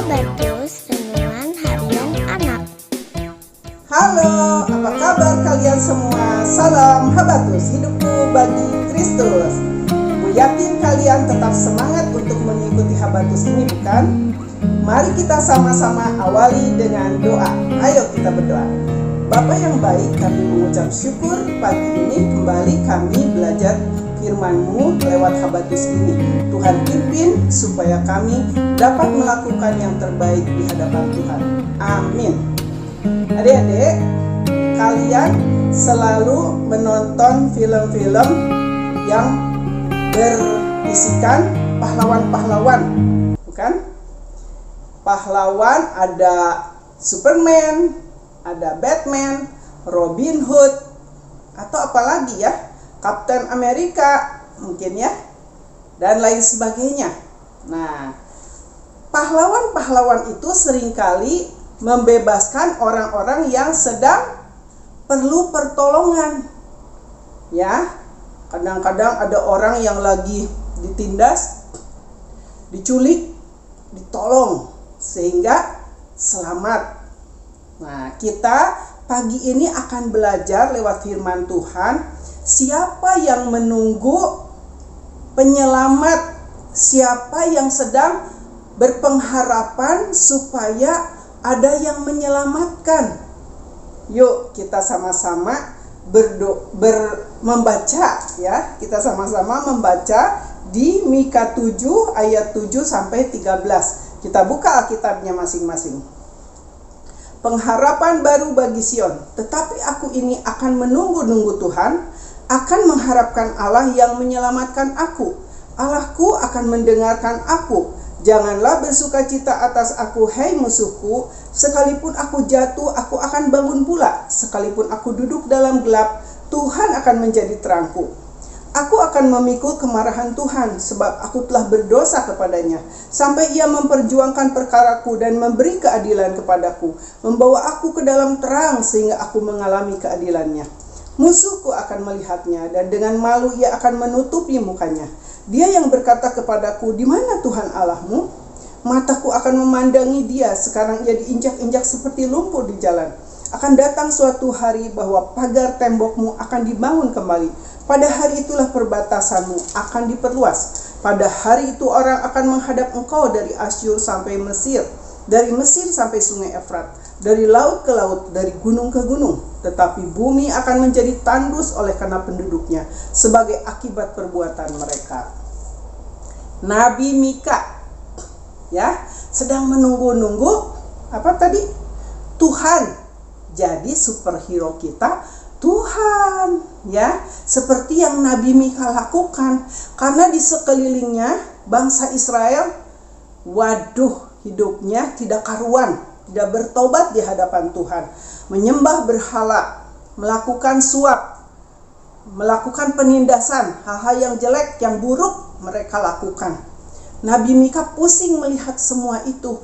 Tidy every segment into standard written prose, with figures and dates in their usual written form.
Habatus Renungan Harian Anak. Halo, apa kabar kalian semua? Salam Habatus, hidupku bagi Kristus. Bu yakin kalian tetap semangat untuk mengikuti Habatus ini, bukan? Mari kita sama-sama awali dengan doa. Ayo kita berdoa. Bapa yang baik, kami mengucap syukur pagi ini kembali kami belajar firman-Mu lewat Habatus ini. Tuhan pimpin supaya kami dapat melakukan yang terbaik di hadapan Tuhan. Amin. Adik-adik, kalian selalu menonton film-film yang berisikan pahlawan-pahlawan, bukan? Pahlawan ada Superman, ada Batman, Robin Hood, atau apalagi ya, Captain America mungkin ya, dan lain sebagainya. Nah, pahlawan-pahlawan itu seringkali membebaskan orang-orang yang sedang perlu pertolongan. Ya, kadang-kadang ada orang yang lagi ditindas, diculik, ditolong sehingga selamat. Nah, kita pagi ini akan belajar lewat firman Tuhan, siapa yang menunggu penyelamat, siapa yang sedang berpengharapan supaya ada yang menyelamatkan. Yuk kita sama-sama membaca ya. Kita sama-sama membaca di Mika 7 ayat 7 sampai 13. Kita buka Alkitabnya masing-masing. Pengharapan baru bagi Sion, tetapi aku ini akan menunggu-nunggu Tuhan, akan mengharapkan Allah yang menyelamatkan aku. Allahku akan mendengarkan aku. Janganlah bersukacita atas aku, hai musuhku. Sekalipun aku jatuh, aku akan bangun pula. Sekalipun aku duduk dalam gelap, Tuhan akan menjadi terangku. Aku akan memikul kemarahan Tuhan, sebab aku telah berdosa kepadanya, sampai ia memperjuangkan perkaraku dan memberi keadilan kepadaku, membawa aku ke dalam terang sehingga aku mengalami keadilannya. Musuhku akan melihatnya, dan dengan malu ia akan menutupi mukanya. Dia yang berkata kepadaku, di mana Tuhan Allahmu? Mataku akan memandangi dia, sekarang ia diinjak-injak seperti lumpur di jalan. Akan datang suatu hari bahwa pagar tembokmu akan dibangun kembali. Pada hari itulah perbatasanmu akan diperluas. Pada hari itu orang akan menghadap engkau dari Asyur sampai Mesir, dari Mesir sampai sungai Efrat, dari laut ke laut, dari gunung ke gunung. Tetapi bumi akan menjadi tandus oleh karena penduduknya, sebagai akibat perbuatan mereka. Nabi Mika ya sedang menunggu-nunggu apa tadi? Tuhan. Jadi superhero kita Tuhan ya, seperti yang Nabi Mika lakukan. Karena di sekelilingnya bangsa Israel, waduh, hidupnya tidak karuan, tidak bertobat di hadapan Tuhan, menyembah berhala, melakukan suap, melakukan penindasan, hal-hal yang jelek, yang buruk mereka lakukan. Nabi Mika pusing melihat semua itu.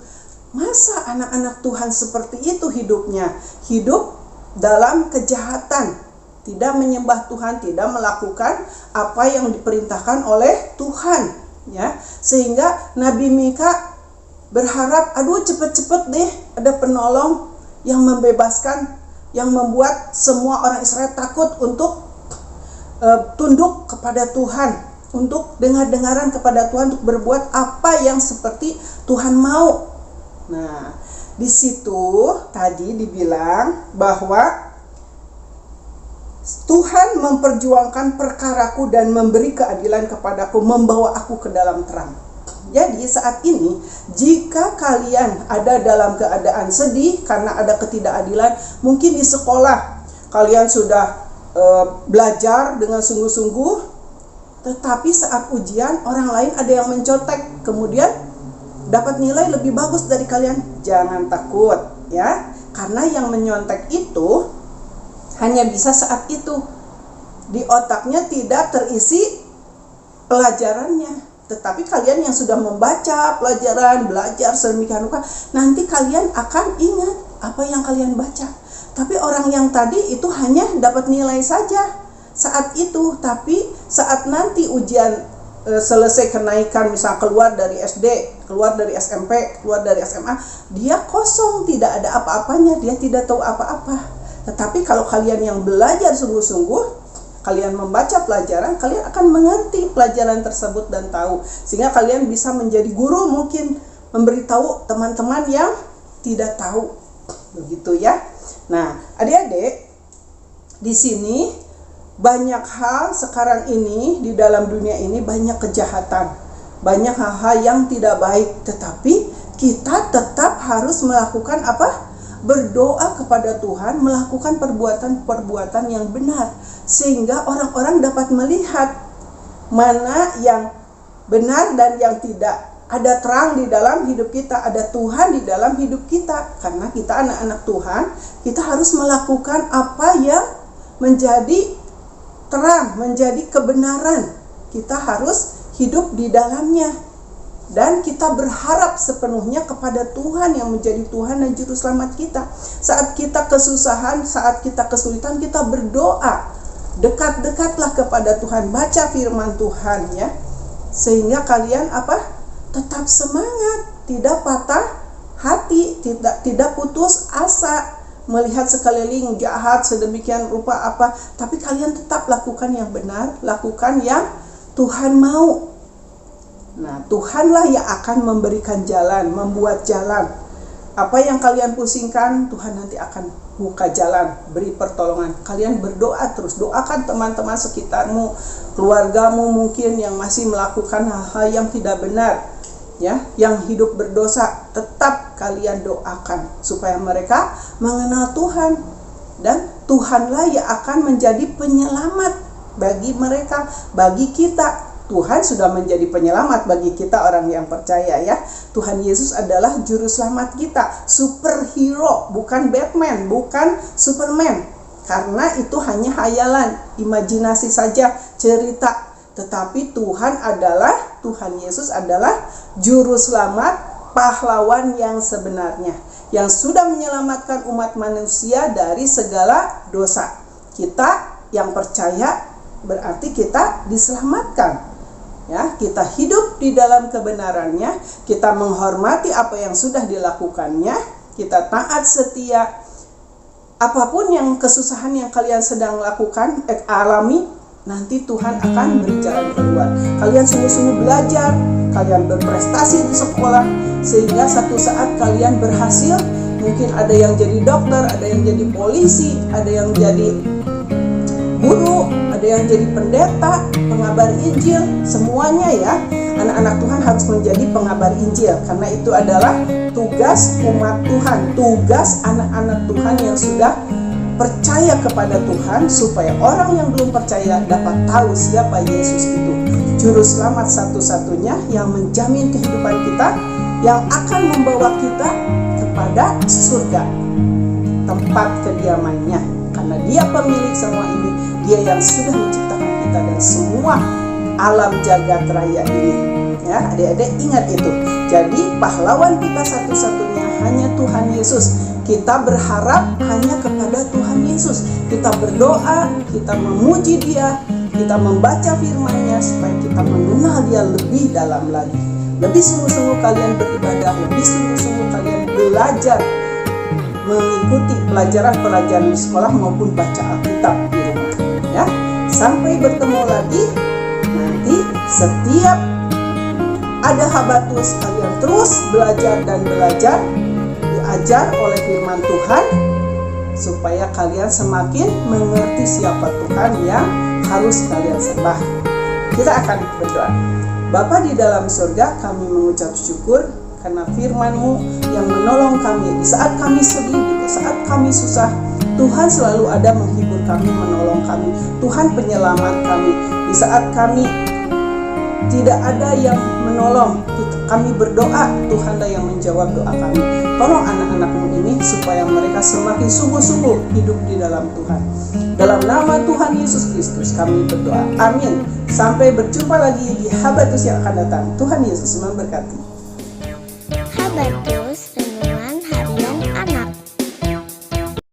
Masa anak-anak Tuhan seperti itu hidupnya? Hidup dalam kejahatan, tidak menyembah Tuhan, tidak melakukan apa yang diperintahkan oleh Tuhan ya. Sehingga Nabi Mika berharap, aduh cepet-cepet deh ada penolong yang membebaskan, yang membuat semua orang Israel takut untuk tunduk kepada Tuhan, untuk dengar-dengaran kepada Tuhan, untuk berbuat apa yang seperti Tuhan mau. Nah, di situ tadi dibilang bahwa Tuhan memperjuangkan perkaraku dan memberi keadilan kepadaku, membawa aku ke dalam terang. Jadi saat ini, jika kalian ada dalam keadaan sedih karena ada ketidakadilan, mungkin di sekolah kalian sudah belajar dengan sungguh-sungguh, tetapi saat ujian orang lain ada yang mencontek, kemudian dapat nilai lebih bagus dari kalian. Jangan takut ya, karena yang menyontek itu hanya bisa saat itu. Di otaknya tidak terisi pelajarannya. Tetapi kalian yang sudah membaca pelajaran, belajar sedemikian rupa, nanti kalian akan ingat apa yang kalian baca. Tapi orang yang tadi itu hanya dapat nilai saja saat itu, tapi saat nanti ujian selesai kenaikan, misal keluar dari SD, keluar dari SMP, keluar dari SMA, dia kosong, tidak ada apa-apanya, dia tidak tahu apa-apa. Tetapi kalau kalian yang belajar sungguh-sungguh, kalian membaca pelajaran, kalian akan mengerti pelajaran tersebut dan tahu. Sehingga kalian bisa menjadi guru, mungkin memberitahu teman-teman yang tidak tahu. Begitu ya. Nah, adik-adik, di sini banyak hal sekarang ini, di dalam dunia ini banyak kejahatan, banyak hal-hal yang tidak baik. Tetapi kita tetap harus melakukan apa? Berdoa kepada Tuhan, melakukan perbuatan-perbuatan yang benar, sehingga orang-orang dapat melihat mana yang benar dan yang tidak. Ada terang di dalam hidup kita, ada Tuhan di dalam hidup kita. Karena kita anak-anak Tuhan, kita harus melakukan apa yang menjadi terang, menjadi kebenaran. Kita harus hidup di dalamnya. Dan kita berharap sepenuhnya kepada Tuhan yang menjadi Tuhan dan Juru Selamat kita. Saat kita kesusahan, saat kita kesulitan, kita berdoa. Dekat-dekatlah kepada Tuhan, baca firman Tuhan ya. Sehingga kalian apa? Tetap semangat, tidak patah hati, tidak putus asa melihat sekeliling jahat sedemikian rupa apa, tapi kalian tetap lakukan yang benar, lakukan yang Tuhan mau. Nah, Tuhanlah yang akan memberikan jalan, membuat jalan. Apa yang kalian pusingkan, Tuhan nanti akan buka jalan, beri pertolongan. Kalian berdoa terus, doakan teman-teman sekitarmu, keluargamu mungkin yang masih melakukan hal-hal yang tidak benar, ya, yang hidup berdosa, tetap kalian doakan supaya mereka mengenal Tuhan, dan Tuhanlah yang akan menjadi penyelamat bagi mereka, bagi kita. Tuhan sudah menjadi penyelamat bagi kita orang yang percaya ya. Tuhan Yesus adalah juru selamat kita, superhero, bukan Batman, bukan Superman. Karena itu hanya hayalan, imajinasi saja, cerita. Tetapi Tuhan Yesus adalah juru selamat, pahlawan yang sebenarnya, yang sudah menyelamatkan umat manusia dari segala dosa. Kita yang percaya berarti kita diselamatkan. Ya, kita hidup di dalam kebenarannya, kita menghormati apa yang sudah dilakukannya, kita taat setia. Apapun yang kesusahan yang kalian sedang lakukan, alami, nanti Tuhan akan beri jalan keluar. Kalian sungguh-sungguh belajar, kalian berprestasi di sekolah, sehingga satu saat kalian berhasil. Mungkin ada yang jadi dokter, ada yang jadi polisi, ada yang jadi guru, ada yang jadi pendeta, pengabar Injil, semuanya ya. Anak-anak Tuhan harus menjadi pengabar Injil, karena itu adalah tugas umat Tuhan, tugas anak-anak Tuhan yang sudah percaya kepada Tuhan, supaya orang yang belum percaya dapat tahu siapa Yesus itu, juru selamat satu-satunya yang menjamin kehidupan kita, yang akan membawa kita kepada surga, tempat kediamannya. Karena Dia pemilik semua ini, Dia yang sudah menciptakan kita dan semua alam jagat raya ini. Ya, adik-adik ingat itu. Jadi pahlawan kita satu-satunya hanya Tuhan Yesus. Kita berharap hanya kepada Tuhan Yesus. Kita berdoa, kita memuji Dia, kita membaca firman-Nya supaya kita mengenal Dia lebih dalam lagi. Lebih sungguh-sungguh kalian beribadah, lebih sungguh-sungguh kalian belajar, mengikuti pelajaran-pelajaran di sekolah maupun baca Alkitab di rumah. Ya, sampai bertemu lagi nanti. Setiap ada habatus, kalian terus belajar dan belajar, diajar oleh firman Tuhan, supaya kalian semakin mengerti siapa Tuhan yang harus kalian sembah. Kita akan berdoa. Bapa di dalam surga, kami mengucap syukur karena firman-Mu yang menolong kami di saat kami sedih, di saat kami susah. Tuhan selalu ada menghibur kami, menolong kami. Tuhan penyelamat kami di saat kami tidak ada yang menolong. Kami berdoa, Tuhanlah yang menjawab doa kami. Tolong anak-anak-Mu ini supaya mereka semakin sungguh-sungguh hidup di dalam Tuhan. Dalam nama Tuhan Yesus Kristus kami berdoa. Amin. Sampai berjumpa lagi di Habatus yang akan datang. Tuhan Yesus memberkati.